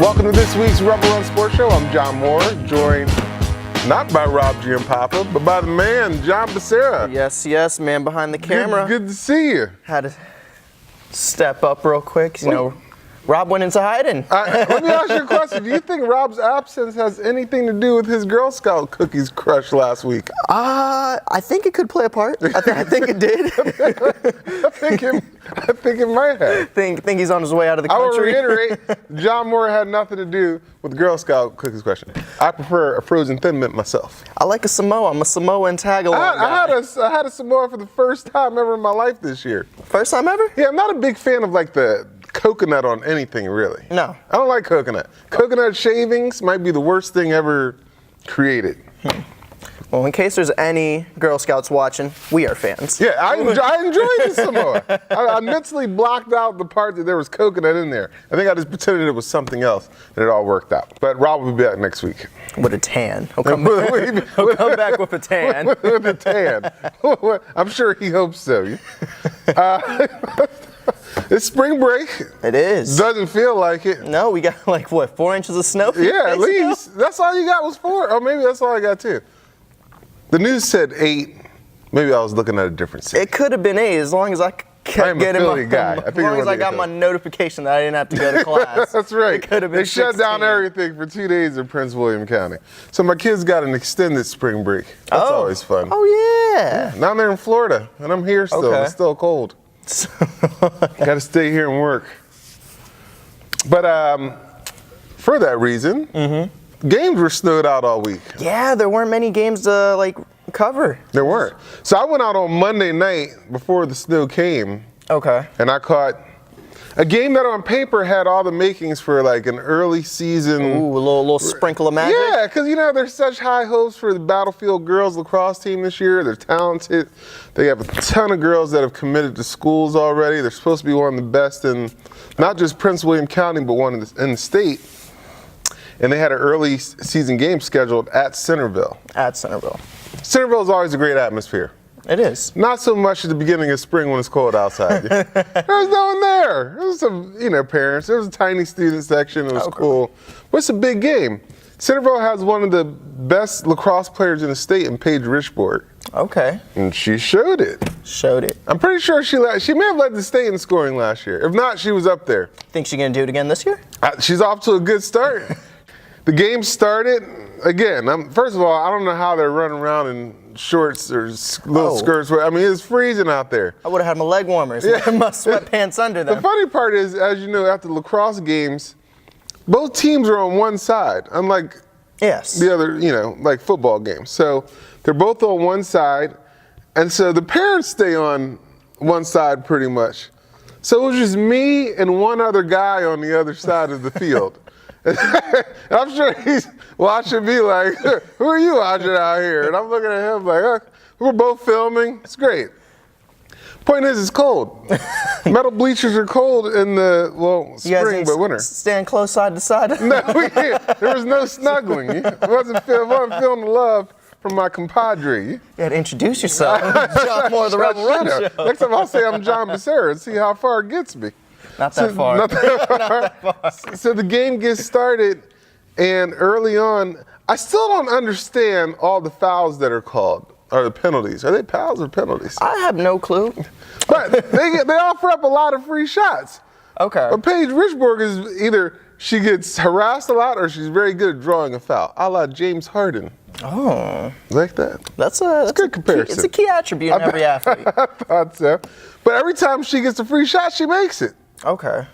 Welcome to this week's Rebel Run Sports Show. I'm John Moore, joined not by Rob Giampapa, but by the man, John Becerra. Yes, man behind the camera. Good to see you. Had to step up real quick. You know, Rob went into hiding. Let me ask you a question. Do you think Rob's absence has anything to do with his Girl Scout cookies crush last week? I think it could play a part. I think it did. I think it might have. think he's on his way out of the I will country. reiterate, John Moore had nothing to do with Girl Scout cookies question. I prefer a frozen Thin Mint myself. I like a Samoa. I'm a Samoan tag-along guy. I had a Samoa for the first time ever in my life this year. First time ever? Yeah, I'm not a big fan of like the coconut on anything, really. No. I don't like coconut. Coconut shavings might be the worst thing ever created. Well, in case there's any Girl Scouts watching, we are fans. Yeah, I enjoyed the Samoa. I mentally blocked out the part that there was coconut in there. I think I just pretended it was something else, and it all worked out. But Rob will be back next week. With a tan. He'll come back with a tan. With a tan. I'm sure he hopes so. It's spring break. It is. Doesn't feel like it. No, we got like, what, 4 inches of snow? Yeah, at least. That's all you got was 4. Or maybe that's all I got too. The news said 8. Maybe I was looking at a different city. It could have been 8 as long as I kept getting my guy. as long as I got my notification that I didn't have to go to class. That's right. It could have been They shut 16. down everything for 2 days in Prince William County. So my kids got an extended spring break. That's always fun. Oh, yeah. Now they're in Florida, and I'm here still. Okay. It's still cold. Got to stay here and work. But for that reason, games were snowed out all week. Yeah, there weren't many games to cover. There weren't. So I went out on Monday night before the snow came. Okay. And I caught a game that on paper had all the makings for like an early season. Ooh, a little sprinkle of magic. Yeah, because there's such high hopes for the Battlefield girls lacrosse team this year. They're talented. They have a ton of girls that have committed to schools already. They're supposed to be one of the best in not just Prince William County, but one in the state. And they had an early season game scheduled at Centerville. At Centerville. Centerville is always a great atmosphere. It is. Not so much at the beginning of spring when it's cold outside. There was no one there. There was some, parents. There was a tiny student section. It was cool. But it's a big game. Centerville has one of the best lacrosse players in the state in Paige Richbourg. Okay. And she showed it. I'm pretty sure she may have led the state in scoring last year. If not, she was up there. Think she's going to do it again this year? She's off to a good start. The game started, again, first of all, I don't know how they're running around in shorts or little skirts. I mean, it's freezing out there. I would have had my leg warmers and my sweatpants under them. The funny part is, as you know, after lacrosse games, both teams are on one side, unlike the other, like football games. So they're both on one side, and so the parents stay on one side pretty much. So it was just me and one other guy on the other side of the field. And I'm sure he's watching me like, who are you watching out here? And I'm looking at him like, we're both filming. It's great. Point is, it's cold. Metal bleachers are cold in the, spring, but winter. Stand close side to side? No, we can't. There was no snuggling. I wasn't feeling the love from my compadre. You had to introduce yourself. John Moore, the Rebel Run Show. Next time I'll say I'm John Becerra and see how far it gets me. Not that far. Not that far. So the game gets started, and early on, I still don't understand all the fouls that are called, or the penalties. Are they fouls or penalties? I have no clue. But they offer up a lot of free shots. Okay. But Paige Richbourg is either she gets harassed a lot or she's very good at drawing a foul, a la James Harden. Oh. Like that. That's a good comparison. It's a key attribute in every athlete. I thought so. But every time she gets a free shot, she makes it. Okay.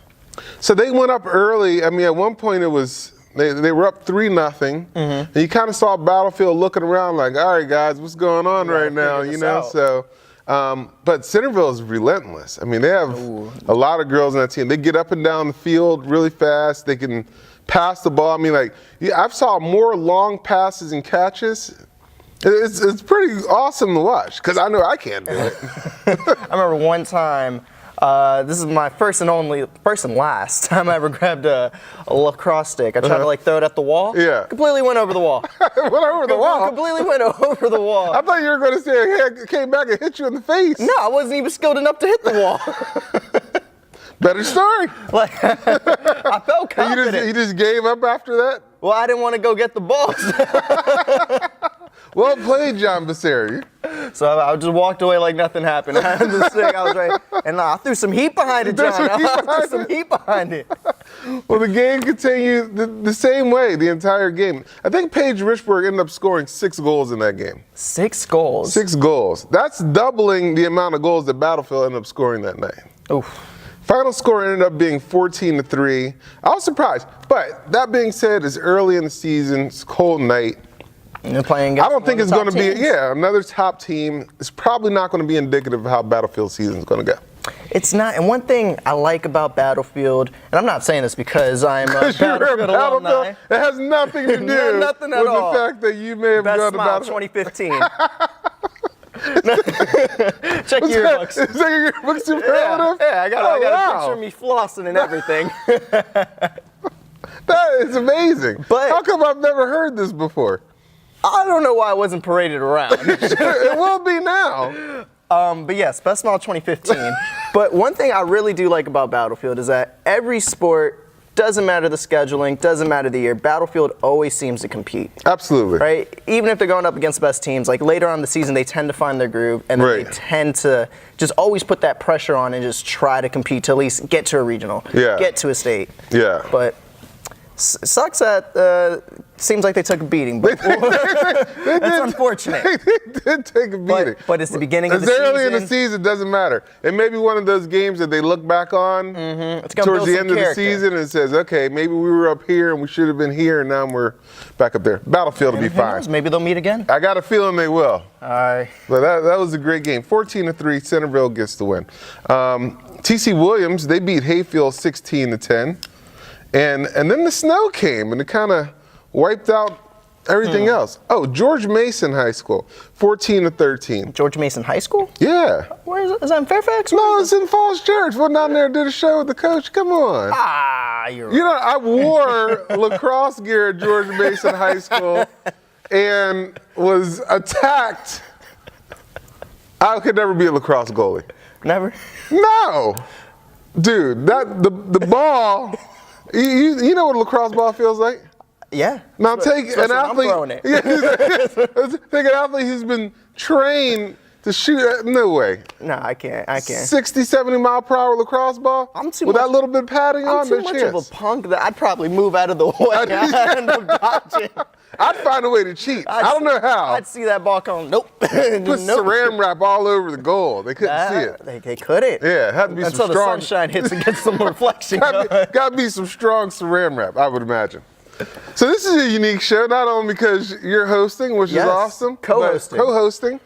So they went up early. I mean, at one point it was, they were up 3-0. And you kind of saw Battlefield looking around like, all right, guys, what's going on right now? So, but Centerville is relentless. I mean, they have a lot of girls on that team. They get up and down the field really fast. They can pass the ball. I mean, I've saw more long passes and catches. It's pretty awesome to watch because I know I can't do it. I remember one time, this is my first and last time I ever grabbed a lacrosse stick. I tried to throw it at the wall. Yeah. Completely went over the wall. Went over the wall? Completely went over the wall. I thought you were going to say it came back and hit you in the face. No, I wasn't even skilled enough to hit the wall. Better story. Like, I felt confident. You just gave up after that? Well, I didn't want to go get the balls. Well played, John Becerra. So I just walked away like nothing happened. I had the stick. I was right. And I threw some heat behind it, John. I threw some heat behind it. Well, the game continued the same way the entire game. I think Paige Richburg ended up scoring 6 goals in that game. 6 goals? 6 goals. That's doubling the amount of goals that Battlefield ended up scoring that night. Oof. Final score ended up being 14-3. I was surprised. But that being said, it's early in the season. It's a cold night. You're playing I don't think it's going to be, another top team. It's probably not going to be indicative of how Battlefield season is going to go. It's not. And one thing I like about Battlefield, and I'm not saying this because I'm a Battlefield alumni. It has nothing to do nothing with at all. the fact that you may have Best gone to Smile Battlefield. 2015. Check your yearbooks. Is that your yearbook superlative? Yeah, I got a picture of me flossing and everything. That is amazing. But how come I've never heard this before? I don't know why it wasn't paraded around. It will be now. But yes, Best Smile 2015. But one thing I really do like about Battlefield is that every sport, doesn't matter the scheduling, doesn't matter the year, Battlefield always seems to compete. Absolutely. Right? Even if they're going up against the best teams, like later on in the season, they tend to find their groove, and then they tend to just always put that pressure on and just try to compete to at least get to a regional, get to a state. Yeah. But sucks that seems like they took a beating, but that's unfortunate. They did take a beating. But it's the beginning of the season. Early in the season, doesn't matter. It may be one of those games that they look back on towards the end of the season and says, okay, maybe we were up here and we should have been here, and now we're back up there. Battlefield will be fine. Knows, maybe they'll meet again. I got a feeling they will. All right. But that was a great game. 14-3, Centerville gets the win. TC Williams, they beat Hayfield 16-10. And then the snow came, and it kind of wiped out everything else. Oh, George Mason High School, 14-13. George Mason High School? Yeah. Where is it? Is that in Fairfax? No, it's in Falls Church. Went down there and did a show with the coach. Come on. You're right. You know, I wore lacrosse gear at George Mason High School and was attacked. I could never be a lacrosse goalie. Never? No. Dude, the ball... You know what a lacrosse ball feels like? Yeah. Now take an athlete. Take an athlete who's been trained to shoot. No way. No, I can't. 60, 70 mile per hour lacrosse ball. With that little bit of padding on, I'm too much of a punk that I'd probably move out of the way. I'd end up dodging. I'd find a way to cheat. I don't know how. I'd see that ball come. Nope. Put saran wrap all over the goal. They couldn't see it. They couldn't. Yeah, it had to be until some strong. Until the sunshine hits and gets some reflection. Got to be some strong saran wrap, I would imagine. So this is a unique show, not only because you're hosting, which is awesome. Co-hosting.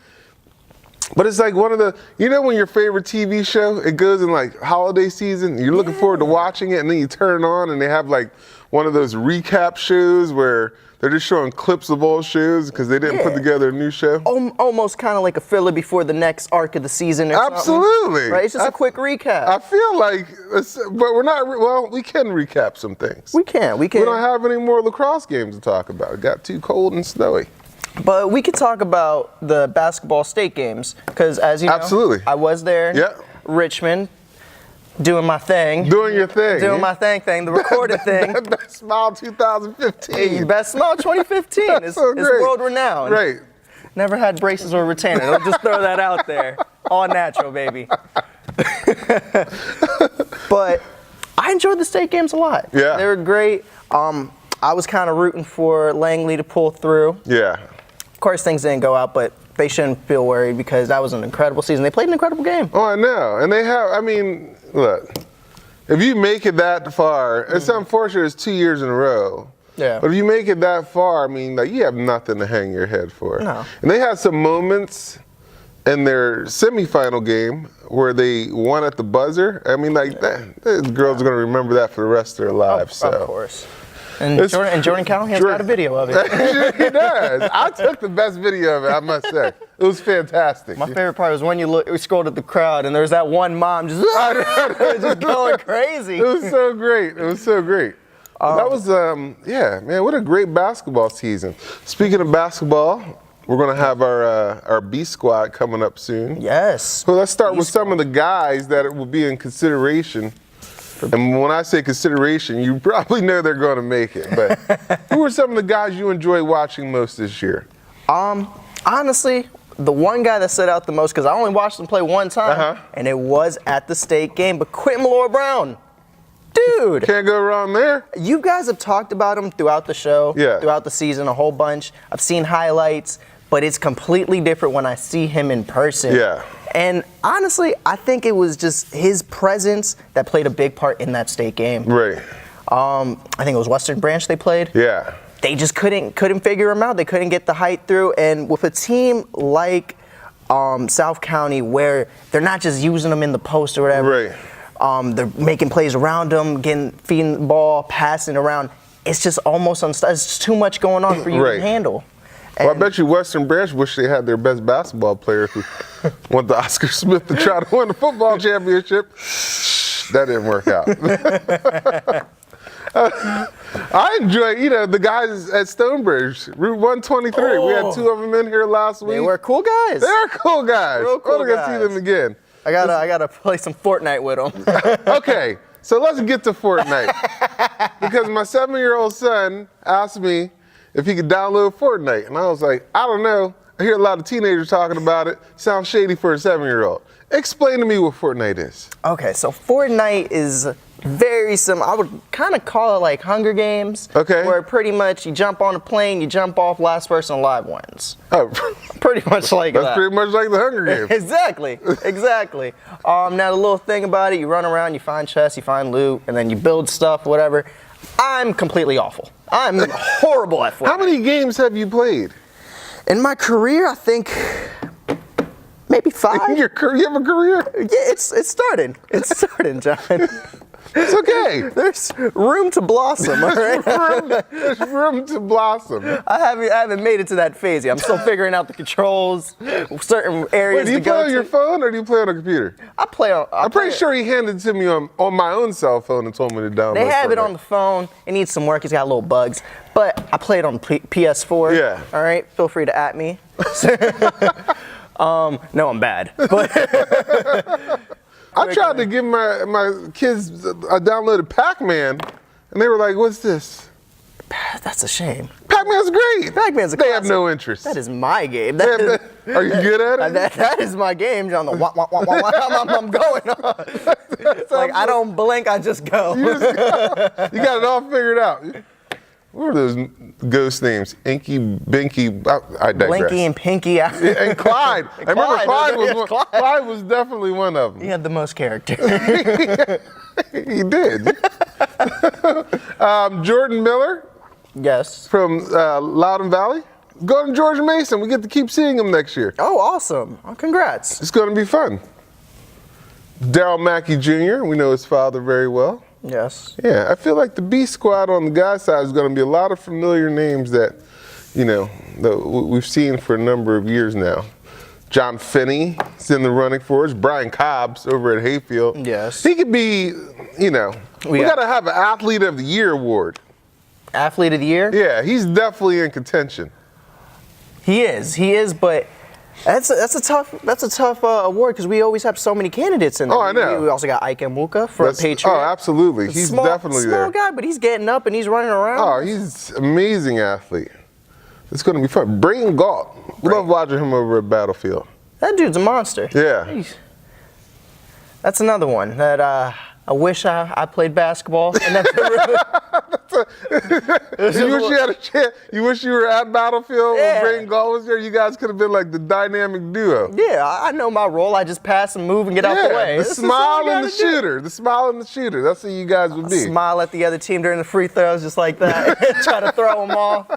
But it's like one of the, you know when your favorite TV show, it goes in like holiday season, you're looking forward to watching it, and then you turn it on and they have like one of those recap shows where they're just showing clips of old shows because they didn't put together a new show. Almost kind of like a filler before the next arc of the season or Absolutely. Right? It's just a quick recap. I feel like, but we're not, well, we can recap some things. We can. We don't have any more lacrosse games to talk about. It got too cold and snowy. But we could talk about the basketball state games because, as you know, I was there. Yeah. Richmond, doing my thing. Doing your thing. Doing my thing, the recorded thing. Best Smile 2015. Hey, Best Smile 2015 is world renowned. Right. Never had braces or retainer. I'll just throw that out there. All natural, baby. But I enjoyed the state games a lot. Yeah. They were great. I was kind of rooting for Langley to pull through. Yeah. Of course, things didn't go out, but they shouldn't feel worried because that was an incredible season. They played an incredible game. Oh, I know. And they have, I mean, look, if you make it that far, it's unfortunate it's 2 years in a row. Yeah. But if you make it that far, I mean, like, you have nothing to hang your head for. No. And they had some moments in their semifinal game where they won at the buzzer. I mean, like, the girls are going to remember that for the rest of their lives. Of course. And Jordan Callahan's got a video of it. He does. I took the best video of it, I must say. It was fantastic. My favorite part was when we scrolled at the crowd and there was that one mom just going crazy. It was so great. It was so great. That was, yeah, man, what a great basketball season. Speaking of basketball, we're going to have our B squad coming up soon. Yes. So let's start with some of the guys that will be in consideration And when I say consideration, you probably know they're going to make it. But who are some of the guys you enjoy watching most this year? Honestly, the one guy that stood out the most, because I only watched him play one time, and it was at the state game, but Quentin Malloy-Brown. Dude. Can't go wrong there. You guys have talked about him throughout the show, throughout the season, a whole bunch. I've seen highlights, but it's completely different when I see him in person. Yeah. And honestly, I think it was just his presence that played a big part in that state game. Right. I think it was Western Branch they played. Yeah. They just couldn't figure him out. They couldn't get the height through. And with a team like South County, where they're not just using them in the post or whatever, they're making plays around them, feeding the ball, passing around. It's just almost unstoppable. It's just too much going on for you to handle. Well, I bet you Western Branch wish they had their best basketball player who went to Oscar Smith to try to win the football championship. That didn't work out. I enjoy, the guys at Stonebridge, Route 123. We had 2 of them in here last week. They were cool guys. They are cool guys. Real cool guys. I want to see them again. I gotta play some Fortnite with them. Okay, so let's get to Fortnite. Because my 7-year-old son asked me if he could download Fortnite. And I was like, I don't know. I hear a lot of teenagers talking about it. Sounds shady for a 7-year-old. Explain to me what Fortnite is. Okay, so Fortnite is very similar. I would kind of call it like Hunger Games. Okay. Where pretty much you jump on a plane, you jump off, last person alive wins. Oh. Pretty much like that. That's pretty much like the Hunger Games. Exactly. Now the little thing about it, you run around, you find chests, you find loot, and then you build stuff, whatever. I'm completely awful. I'm horrible at Fortnite. How many games have you played? In my career, I think maybe 5. You have a career? Yeah, it's starting. It's starting, John. It's okay. There's room to blossom, all right? There's room to blossom. I haven't made it to that phase yet. I'm still figuring out the controls, certain areas Wait, do you play on your phone or do you play on a computer? I play on. I'm pretty sure he handed it to me on my own cell phone and told me to download it. They have it on the phone. It needs some work. It's got little bugs. But I play it on PS4. Yeah. All right. Feel free to at me. No, I'm bad. But I tried to give my kids I downloaded Pac-Man, and they were like, "What's this?" That's a shame. Pac-Man's great. Pac-Man's a They classic. have no interest. That is my game. Are you good at it? That is my game, John. I'm going on. Like, I don't blink, I just go. You got it all figured out. What are those ghost names? Inky, Binky, I digress. Blinky and Pinky. And Clyde. I remember Clyde was definitely one of them. He had the most character. He did. Jordan Miller. Yes. From Loudoun Valley. Go to George Mason. We get to keep seeing him next year. Oh, awesome. Oh, congrats. It's going to be fun. Daryl Mackey Jr., we know his father very well. Yes. Yeah, I feel like the B squad on the guys' side is going to be a lot of familiar names that, that we've seen for a number of years now. John Finney is in the running for us. Brian Cobbs over at Hayfield. Yes. He could be, we got to have an Athlete of the Year award. Athlete of the Year? Yeah, he's definitely in contention. He is, but that's a tough award because we always have so many candidates in there. Oh, I know. We also got Ike Mwuka for Patriot. Oh, absolutely. He's definitely there. Small guy, but he's getting up and he's running around. Oh, he's an amazing athlete. It's going to be fun. Brayton Galt. Love watching him over at Battlefield. That dude's a monster. Yeah. That's another one that I wish I played basketball. And you wish you had a chance. You wish you were at Battlefield when Brayton Galt was there. You guys could have been like the dynamic duo. Yeah, I know my role. I just pass and move and get out the way. The smile and the shooter. The smile and the shooter. That's who you guys would be. Smile at the other team during the free throws just like that. Try to throw them off.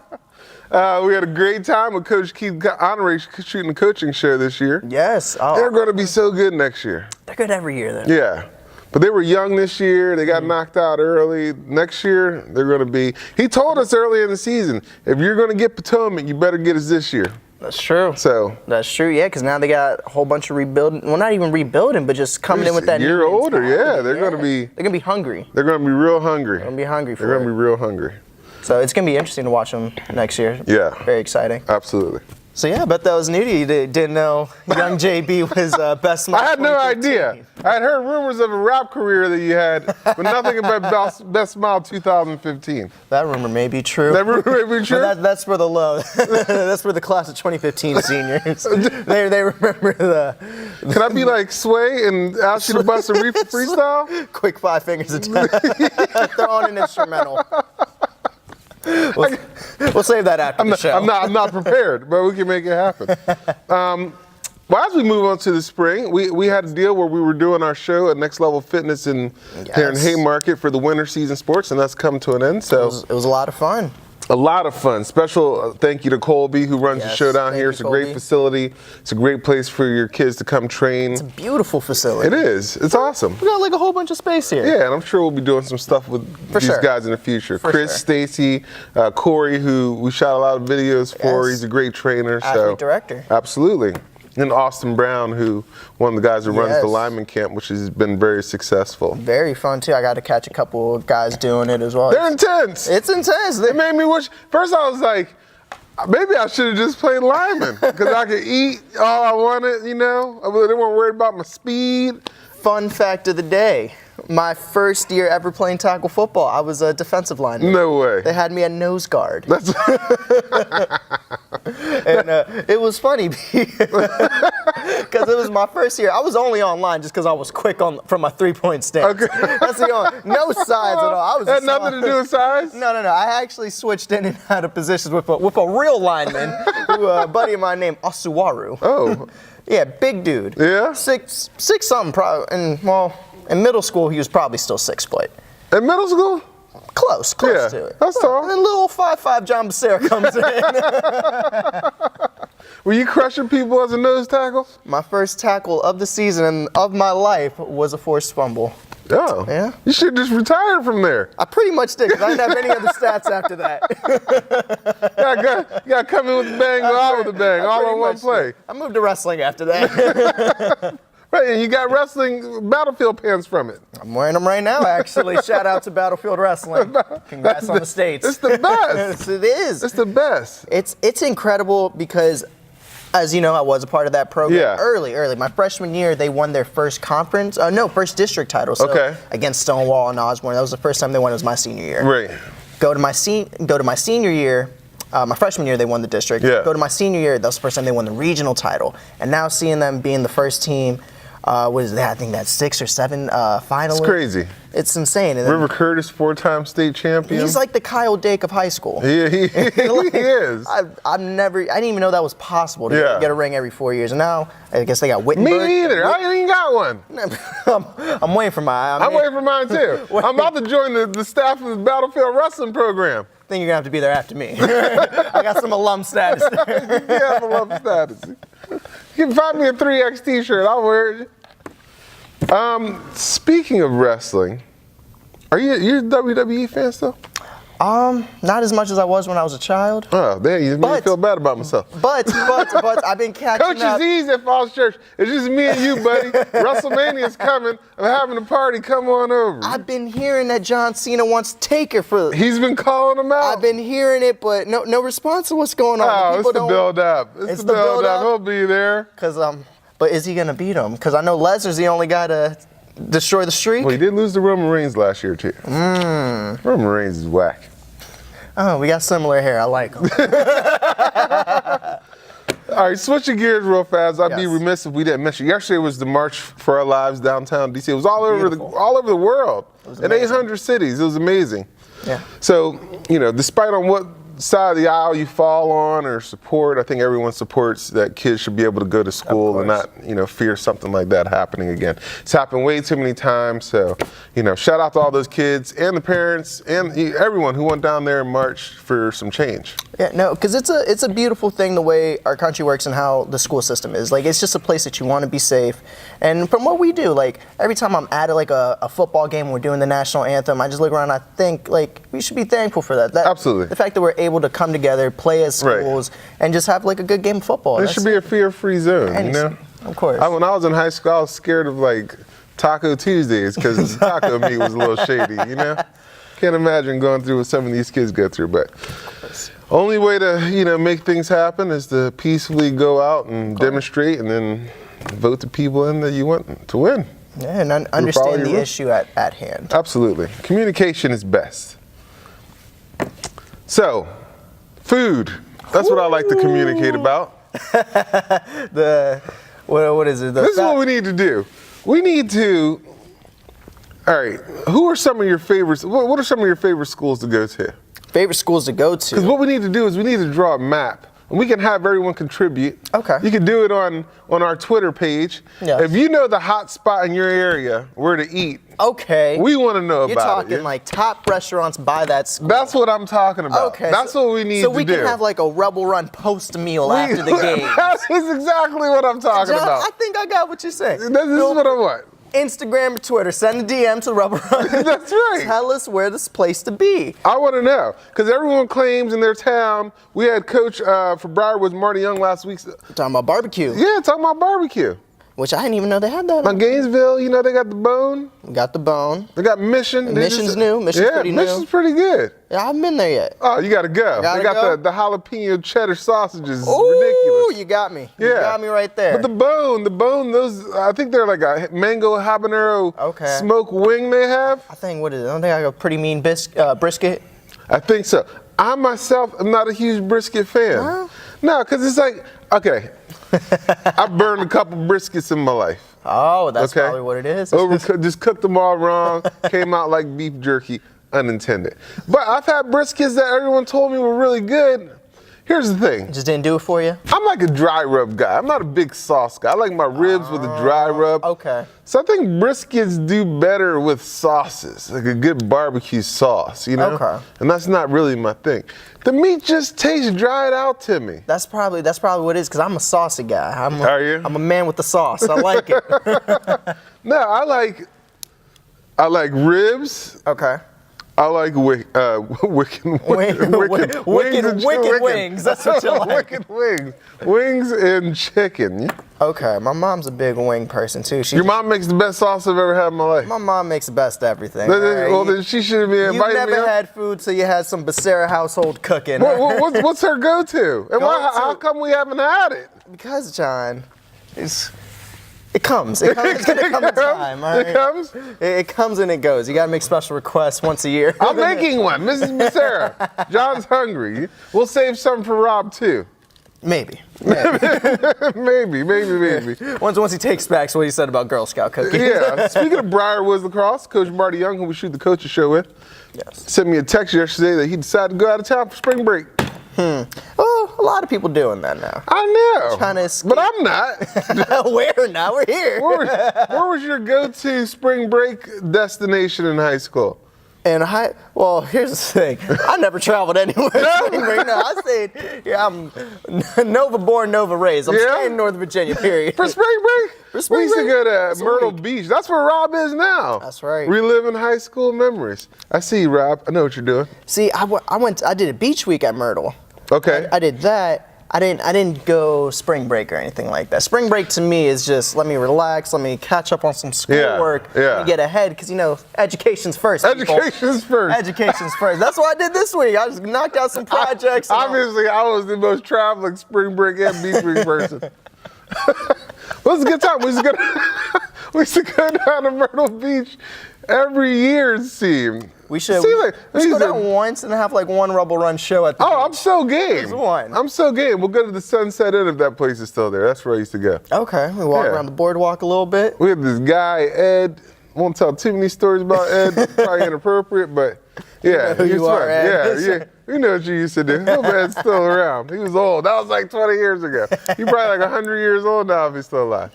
We had a great time with Coach Keith Honore shooting the coaching show this year. Yes. Oh. They're going to be so good next year. They're good every year, though. Yeah. But they were young this year. They got knocked out early. Next year, they're going to be. He told us early in the season, if you're going to get Potomac, you better get us this year. That's true. That's true, yeah, because now they got a whole bunch of rebuilding. Well, not even rebuilding, but just coming in with that year older, yeah. They're going to be. They're going to be hungry. They're going to be real hungry. They're going to be hungry for it. They're going to be real hungry. So it's going to be interesting to watch them next year. Yeah. Very exciting. Absolutely. So yeah, I bet that was new to you. Didn't know young JB was best smile. I had no idea. I had heard rumors of a rap career that you had, but nothing about best smile 2015. That rumor may be true. That rumor may be true. But that's for the low. That's for the class of 2015 seniors. They remember the. Can I be like Sway and ask you to bust a freestyle? Quick 5 fingers attack. Throw on an instrumental. We'll save that after the show. I'm not prepared, but we can make it happen. Well, as we move on to the spring, we had a deal where we were doing our show at Next Level Fitness here in Haymarket for the winter season sports, and that's come to an end. So it was a lot of fun. A lot of fun. Special thank you to Colby, who runs the show down here. It's a great facility. It's a great place for your kids to come train. It's a beautiful facility. It is. It's awesome. We got like a whole bunch of space here. Yeah, and I'm sure we'll be doing some stuff with these guys in the future. Chris, Stacy, Corey, who we shot a lot of videos for. He's a great trainer. Athlete director. Absolutely. And Austin Brown, who one of the guys who runs the lineman camp, which has been very successful. Very fun, too. I got to catch a couple of guys doing it as well. They're intense. It's intense. It made me wish. First, I was like, maybe I should have just played lineman because I could eat all I wanted, you know? I didn't want to worry about my speed. Fun fact of the day. My first year ever playing tackle football, I was a defensive lineman. No way. They had me at nose guard. And it was funny because it was my first year. I was only online just because I was quick from my 3-point stance. Okay. That's the only, no size at all. I was had nothing to do with size? No. I actually switched in and out of positions with a real lineman, a buddy of mine named Osuwaru. Oh. Yeah, big dude. Yeah? Six something probably. And well, in middle school he was probably still 6 foot. In middle school? Close to it. That's tall. And then little 5'5" John Becerra comes in. Were you crushing people as a nose tackle? My first tackle of the season and of my life was a forced fumble. Oh. Yeah? You should just retire from there. I pretty much did, because I didn't have any other stats after that. You got to come in with a bang, go out with a bang, all in one play. I moved to wrestling after that. Right, and you got wrestling Battlefield pants from it. I'm wearing them right now, actually. Shout out to Battlefield Wrestling. Congrats on the States. It's the best. It is. It's the best. It's incredible because, as you know, I was a part of that program early. My freshman year, they won their first first district title. So against Stonewall and Osborne. That was the first time they won. It was my senior year. Right. Go to my senior year. My freshman year, they won the district. Yeah. Go to my senior year, that was the first time they won the regional title. And now seeing them being the first team, I think that's 6 or 7 finalists. It's crazy. It's insane. And River Curtis, 4-time state champion. He's like the Kyle Dake of high school. Yeah, he is. I didn't even know that was possible to get a ring every 4 years. And now, I guess they got Wittenberg. Me either. I ain't even got one. I'm waiting for mine. I'm waiting for mine too. I'm about to join the staff of the Battlefield Wrestling program. I think you're going to have to be there after me. I got some alum status there. You have alum status. You can find me a 3X t-shirt. I'll wear it. Speaking of wrestling, you're a WWE fan still? Not as much as I was when I was a child. Oh, damn, you made me feel bad about myself. But I've been catching Coach up. Coach Aziz at Falls Church. It's just me and you, buddy. WrestleMania's coming. I'm having a party. Come on over. I've been hearing that John Cena wants Taker for. He's been calling him out. I've been hearing it, but no response to what's going on. Oh, it's the build-up. It's the build-up. He'll be there. But is he gonna beat him? Because I know Lesnar's the only guy to destroy the streak. Well, he did lose to Roman Reigns last year too. Roman Reigns is whack. Oh, we got similar hair. I like him. All right, switching gears real fast. I'd be remiss if we didn't mention. Yesterday was the March for Our Lives downtown DC. It was all over the world, in 800 cities. It was amazing. Yeah. So, despite on what side of the aisle you fall on or support, I think everyone supports that kids should be able to go to school and not, fear something like that happening again. It's happened way too many times. So, shout out to all those kids and the parents and everyone who went down there and marched for some change. Yeah, no, because it's a beautiful thing the way our country works and how the school system is. Like, it's just a place that you want to be safe. And from what we do, like, every time I'm at a football game and we're doing the national anthem, I just look around and I think, like, we should be thankful for that. Absolutely. The fact that we're able to come together, play as schools, and just have, like, a good game of football. It should be a fear-free zone, Of course. When I was in high school, I was scared of, like, Taco Tuesdays because the taco meat was a little shady, Can't imagine going through what some of these kids go through, but is. Only way to make things happen is to peacefully go out and demonstrate, and then vote the people in that you want to win. Yeah, and understand the issue at hand. Absolutely. Communication is best. So, food. That's what I like to communicate about. What is it? This is what we need to do. We need to. All right. Who are some of your favorites? What are some of your favorite schools to go to? Favorite schools to go to? Because what we need to do is we need to draw a map. And we can have everyone contribute. Okay. You can do it on our Twitter page. Yes. If you know the hot spot in your area where to eat. Okay. We want to know You're about it. You're talking like top restaurants by that school. That's what I'm talking about. Okay. That's what we need to do. So we can have like a Rebel Run post meal after the game. That's exactly what I'm talking John, about. I think I got what you're saying. This is what I want. Instagram or Twitter, send a DM to Rebel Run. That's right. Tell us where this place to be. I want to know, because everyone claims in their town. We had coach for Briarwood, Marty Young, last week. Talking about barbecue. Yeah, talking about barbecue. Which I didn't even know they had that. On Gainesville, they got the Bone. We got the Bone. They got Mission. Mission's new. Mission's pretty new. Mission's pretty good. Yeah, I haven't been there yet. Oh, you got to go. They got the jalapeno cheddar sausages. It's ridiculous. Ooh, you got me. Yeah. You got me right there. But the bone, those, I think they're like a mango habanero smoked wing they have. I think, what is it? Don't they have a pretty mean brisket? I think so. I myself am not a huge brisket fan. No, because it's like, okay, I've burned a couple briskets in my life. Oh, that's probably what it is. Just cooked them all wrong, came out like beef jerky, unintended. But I've had briskets that everyone told me were really good. Here's the thing. Just didn't do it for you? I'm like a dry rub guy. I'm not a big sauce guy. I like my ribs with a dry rub. Okay. So I think briskets do better with sauces, like a good barbecue sauce, Okay. And that's not really my thing. The meat just tastes dried out to me. That's probably what it is, because I'm a saucy guy. Are you? I'm a man with the sauce. I like it. No, I like ribs. Okay. I like wicked wings. That's what you like. Wicked wings. Wings and chicken. Okay, my mom's a big wing person too. Your mom makes the best sauce I've ever had in my life. My mom makes the best everything. Well, then she should be inviting me. You never had food till you had some Becerra household cooking. What's her go-to? And how come we haven't had it? Because, John, it comes. It's gonna come in time. All right? It comes? It comes and it goes. You gotta make special requests once a year. I'm making one, Mrs. Becerra. John's hungry. We'll save some for Rob too. Maybe. maybe. Once he takes back what he said about Girl Scout cookies. Yeah. Speaking of Briarwood lacrosse, Coach Marty Young, who we shoot the coaches show with, sent me a text yesterday that he decided to go out of town for spring break. Well, a lot of people doing that now. I know. Trying to escape. But I'm not. We're not. We're here. Where was your go-to spring break destination in high school? Well, here's the thing. I never traveled anywhere. I stayed. Yeah, I'm Nova born, Nova raised. I'm staying in Northern Virginia. Period. For spring break? We used to go to That's Myrtle Beach. That's where Rob is now. That's right. Reliving high school memories. I see you, Rob. I know what you're doing. See, I did a beach week at Myrtle. Okay. I did that. I didn't go spring break or anything like that. Spring break to me is just let me relax, let me catch up on some schoolwork, let me get ahead, because education's first. Education's first. Education's first. That's what I did this week. I just knocked out some projects. Obviously, I was the most traveling spring break and beach week person. It was a good time. We used to go down to Myrtle Beach every year, it seemed. We should go down once and have one Rebel Run show at the beach. I'm so game. Just one. I'm so game. We'll go to the Sunset Inn if that place is still there. That's where I used to go. Okay. We walk around the boardwalk a little bit. We had this guy, Ed. Won't tell too many stories about Ed. Probably inappropriate, but yeah. Who you are, Ed. Yeah. You know what you used to do. Hope Ed's still around. He was old. That was like 20 years ago. He's probably like 100 years old now if he's still alive.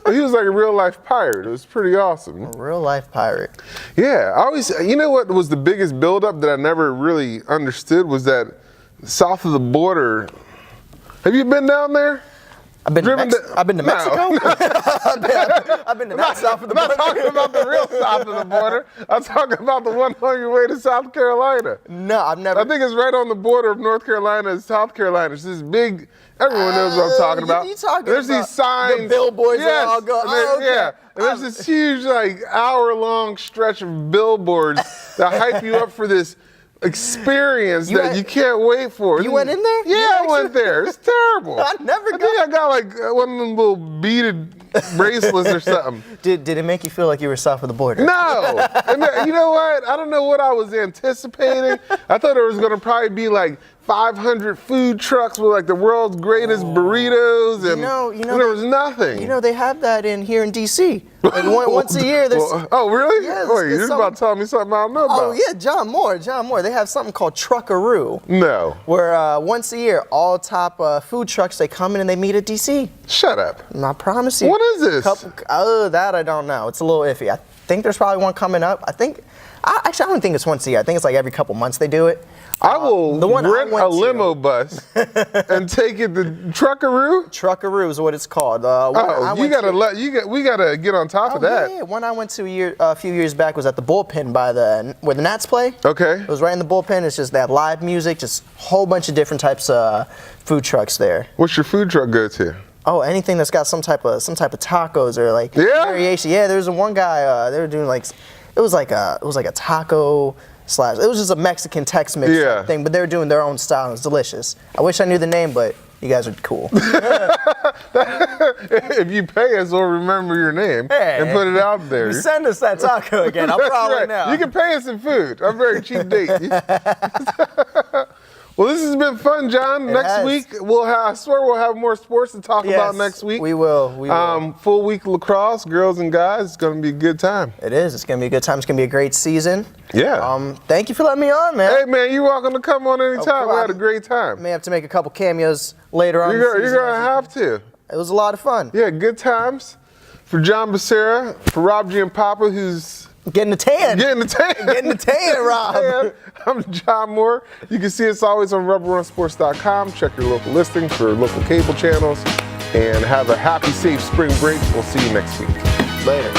But he was like a real life pirate. It was pretty awesome. A real life pirate. Yeah. You know what was the biggest buildup that I never really understood was that south of the border. Have you been down there? I've been to Mexico. I've been to that south of the border. I'm not talking about the real south of the border. I'm talking about the one on your way to South Carolina. No, I've never. I think it's right on the border of North Carolina and South Carolina. It's this big. Everyone knows what I'm talking about. There's these signs. The billboards that all go. Yeah. And there's this huge hour-long stretch of billboards that hype you up for this experience that you can't wait for. You went in there? Yeah, I went there. It's terrible. I think I got like one of them little beaded bracelets or something. Did it make you feel like you were south of the border? No. And you know what? I don't know what I was anticipating. I thought there was going to probably be like 500 food trucks with like the world's greatest burritos, and there was nothing. You know, they have that here in D.C. Like once a year. Oh, really? Yeah, wait, you're about to tell me something I don't know about. Oh, yeah, John Moore. They have something called Truckaroo. No. Where once a year, all top food trucks, they come in and they meet at D.C. Shut up. I promise you. What is this? That I don't know. It's a little iffy. I think there's probably one coming up. Actually, I don't think it's once a year. I think it's like every couple months they do it. I will rent a limo bus and take it to Truckaroo. Truckaroo is what it's called. We gotta get on top of that. Yeah, one I went to a few years back was at the bullpen where the Nats play. Okay. It was right in the bullpen. It's just that live music, just a whole bunch of different types of food trucks there. What's your food truck go to? Oh, anything that's got some type of tacos or like variation. Yeah, there's one guy. They were doing like it was like a taco. It was just a Mexican Tex-Mex type thing, but they were doing their own style. It was delicious. I wish I knew the name, but you guys are cool. If you pay us, we'll remember your name and put it out there. You send us that taco again. I'll probably now. You can pay us in food. I'm very cheap date. Well, this has been fun, John. Next week, I swear we'll have more sports to talk about next week. We will. Full week lacrosse, girls and guys. It's going to be a good time. It is. It's going to be a good time. It's going to be a great season. Yeah. Thank you for letting me on, man. Hey, man, you're welcome to come on anytime. We had a great time. May have to make a couple cameos later on. You're going to have to. It was a lot of fun. Yeah, good times. For John Becerra, for Rob Giampapa, who's getting the tan. Getting the tan, Rob. I'm John Moore. You can see us always on rubberrunsports.com. Check your local listing for local cable channels. And have a happy, safe spring break. We'll see you next week. Later.